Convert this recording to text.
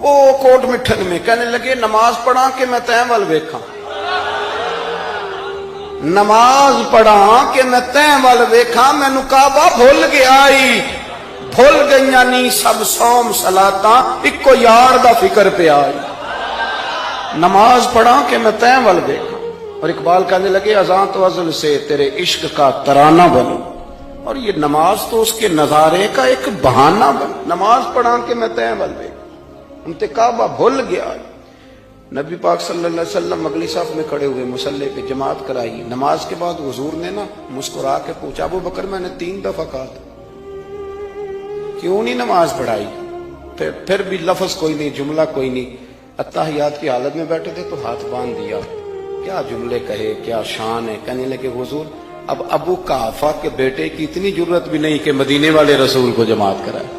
وہ کوٹ مٹھن میں کہنے لگے نماز پڑھا کہ میں تیں ول ویکھاں، نماز پڑھا کہ میں تیں ول ویکھاں، مینوں کعبہ بھول گیا بھول گئیاں نی سب صوم صلاتاں، اکو یار دا فکر پہ آئی، نماز پڑھا کہ میں تیں ول ویکھاں۔ اور اقبال کہنے لگے اذان تو ازل سے تیرے عشق کا ترانہ بنو، اور یہ نماز تو اس کے نظارے کا ایک بہانہ بن، نماز پڑھا کہ میں تیں ول ویکھاں، ہم تے کعبہ بھول گیا۔ نبی پاک صلی اللہ علیہ وسلم اگلی صف میں کھڑے ہوئے، مصلی پہ جماعت کرائی، نماز کے بعد حضور نے نا مسکرا کے پوچھا ابو بکر میں نے 3 دفعہ کہا تھا کیوں نہیں نماز پڑھائی؟ پھر بھی لفظ کوئی نہیں، جملہ کوئی نہیں، اتحیات کی حالت میں بیٹھے تھے تو ہاتھ باندھ دیا، کیا جملے کہے، کیا شان ہے۔ کہنے لگے حضور اب ابو قحافہ کے بیٹے کی اتنی جرت بھی نہیں کہ مدینے والے رسول کو جماعت کرائے۔